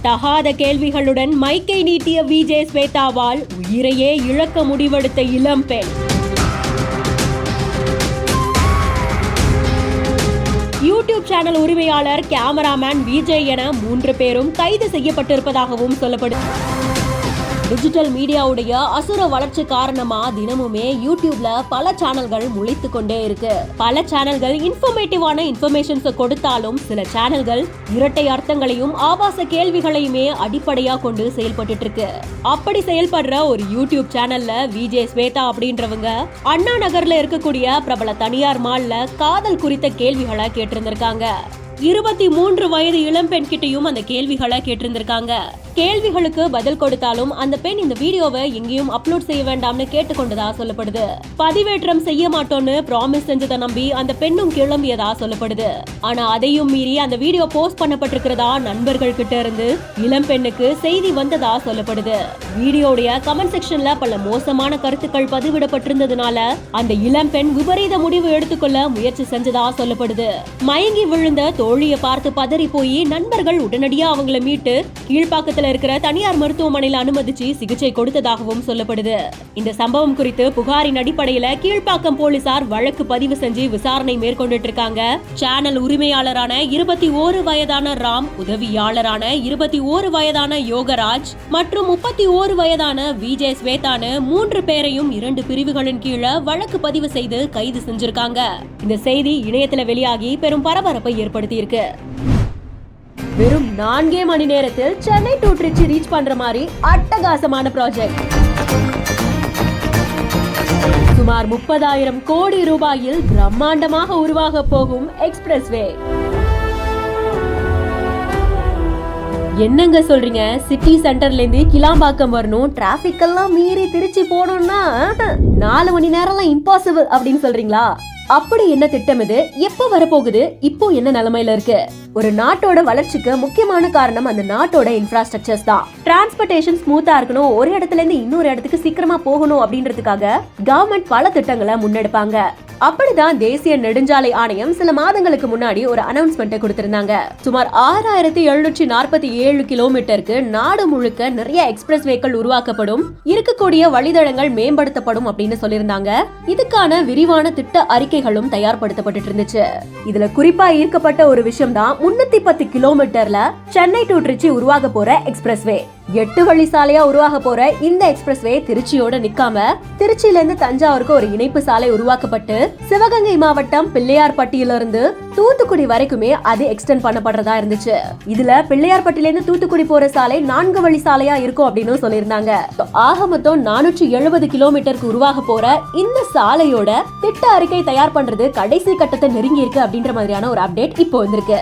தகாத கேள்விகளுடன் மைக்கை நீட்டிய விஜய் ஸ்வேதாவால் உயிரையே இழக்க முடிவெடுத்த இளம்பெண். யூடியூப் சேனல் உரிமையாளர், கேமராமேன், விஜய் என 3 பேரும் கைது செய்யப்பட்டிருப்பதாகவும் சொல்லப்படுது. டிஜிட்டல் மீடியாவுடைய அசுர வளர்ச்சி காரணமா தினமுமே யூடியூப்ல பல சேனல்கள் முளைத்து கொண்டே இருக்கு. பல சேனல்கள் இன்ஃபர்மேட்டிவான இன்ஃபர்மேஷன்ஸ் கொடுத்தாலும் சில சேனல்கள் இரட்டை அர்த்தங்களையும் ஆபாச கேள்விகளையுமே அடிப்படையா கொண்டு செயல்பட்டு இருக்கு. அப்படி செயல்படுற ஒரு யூடியூப் சேனல்ல விஜய் ஸ்வேதா அப்படின்றவங்க அண்ணா நகர்ல இருக்கக்கூடிய பிரபல தனியார் மால்ல காதல் குறித்த கேள்விகளை கேட்டிருந்திருக்காங்க. 23 வயது இளம்பெண் கிட்டையும் அந்த கேள்விகளை கேட்டிருந்திருக்காங்க. கேள்விகளுக்கு பதில் கொடுத்தாலும் அந்த பெண் இந்த வீடியோவை எங்கேயும் அப்லோட் செய்ய வேண்டாம்னு கேட்டுக்கொண்டதா சொல்லப்படுது. பதிவேற்றம் செய்ய மாட்டோம்னு ப்ராமிஸ் செஞ்சதை நம்பி அந்த பெண்ணும் கிளம்பியதா சொல்லப்படுது. ஆனா அதையும் மீறி அந்த வீடியோ போஸ்ட் பண்ணப்பட்டிருக்கிறதா நண்பர்கள் கிட்ட இருந்து இளம்பெண்ணுக்கு செய்தி வந்ததா சொல்லப்படுது. வீடியோடைய கமெண்ட் செக்ஷன்ல பல மோசமான கருத்துக்கள் பதிவிடப்பட்டிருந்ததுனால அந்த இளம்பெண் விபரீத முடிவு எடுத்துக்கொள்ள முயற்சி செஞ்சதா சொல்லப்படுது. மயங்கி விழுந்த தோழியை பார்த்து பதறி போய் நண்பர்கள் உடனடியா அவங்களை மீட்டு கீழ்ப்பாக்கத்தில் இருக்கிற தனியார் மருத்துவமனையில் அனுமதிச்சு சிகிச்சை கொடுத்ததாகவும் சொல்லப்படுது. இந்த சம்பவம் குறித்து புகாரின் அடிப்படையில கீழ்ப்பாக்கம் போலீசார் வழக்கு பதிவு செஞ்சு விசாரணை மேற்கொண்டுட்டு இருக்காங்க. சேனல் உரிமையாளரான 21 வயதான ராம், உதவியாளரான 21 வயதான யோகராஜ் மற்றும் 31 வயதான விஜய் ஸ்வேதான 3 பேரையும் 2 பிரிவுகளின் கீழே வழக்கு பதிவு செய்து கைது செஞ்சிருக்காங்க. இந்த செய்தி இணையத்துல வெளியாகி பெரும் பரபரப்பை ஏற்படுத்தி இருக்கு. வெறும் 4 மணி நேரத்தில் சென்னை டு திருச்சி ரீச் பண்ற மாதிரி அட்டகாசமான ப்ராஜெக்ட். சுமார் 30,000 கோடி ரூபாயில் பிரம்மாண்டமாக உருவாக போகும் எக்ஸ்பிரஸ்வே. என்னங்க சொல்றீங்க? சிட்டி சென்டர்ல இருந்து கிளாம்பாக்கம் வரணும், டிராபிக் எல்லாம் மீறி திருச்சி போனோம்னா 4 மணி நேரம்லாம் இம்பாசிபிள் அப்படின்னு சொல்றீங்களா? அப்படி என்ன திட்டம் இது? எப்ப வரப்போகுது? இப்போ என்ன நிலைமையில இருக்கு? ஒரு நாட்டோட வளர்ச்சிக்கு முக்கியமான காரணம் அந்த நாட்டோட இன்ஃப்ராஸ்ட்ரக்சர்ஸ் தான். டிரான்ஸ்போர்டேஷன் ஸ்மூத்தா இருக்கணும், ஒரு இடத்துல இருந்து இன்னொரு இடத்துக்கு சீக்கிரமா போகணும் அப்படின்றதுக்காக கவர்மெண்ட் பல திட்டங்களை முன்னெடுப்பாங்க. அப்படிதான் தேசிய நெடுஞ்சாலை ஆணையம் சில மாதங்களுக்கு முன்னாடி ஒரு அனௌன்ஸ்மெண்ட் கொடுத்திருந்தாங்க. சுமார் 6747 கிலோமீட்டருக்கு நாடு முழுக்க நிறைய எக்ஸ்பிரஸ் வேக்கள் உருவாக்கப்படும், இருக்கக்கூடிய வழித்தடங்கள் மேம்படுத்தப்படும் அப்படின்னு சொல்லியிருந்தாங்க. இதுக்கான விரிவான திட்ட அறிக்கைகளும் தயார்படுத்தப்பட்டு இருந்துச்சு. இதுல குறிப்பா ஈர்க்கப்பட்ட ஒரு விஷயம் தான் 310 கிலோமீட்டர்ல சென்னை டு திருச்சி உருவாக போற எக்ஸ்பிரஸ்வே. 8 வழி சாலையா உருவாக போற இந்த எக்ஸ்பிரஸ்வே திருச்சியோட நிக்காம திருச்சியில இருந்து தஞ்சாவூருக்கு ஒரு இணைப்பு சாலை உருவாக்கப்பட்டு சிவகங்கை மாவட்டம் பிள்ளையார்பட்டியிலிருந்து தூத்துக்குடி வரைக்குமே அது எக்ஸ்டெண்ட் பண்ணப்படுறதா இருந்துச்சு. இதுல பிள்ளையார்பட்டியில இருந்து தூத்துக்குடி போற சாலை 4 வழி சாலையா இருக்கும் அப்படின்னு சொல்லியிருந்தாங்க. ஆக மொத்தம் 470 கிலோமீட்டருக்கு உருவாக போற இந்த சாலையோட திட்ட அறிக்கை தயார் பண்றது கடைசி கட்டத்தை நெருங்கி இருக்கு அப்படின்ற மாதிரியான ஒரு அப்டேட் இப்போ வந்திருக்கு.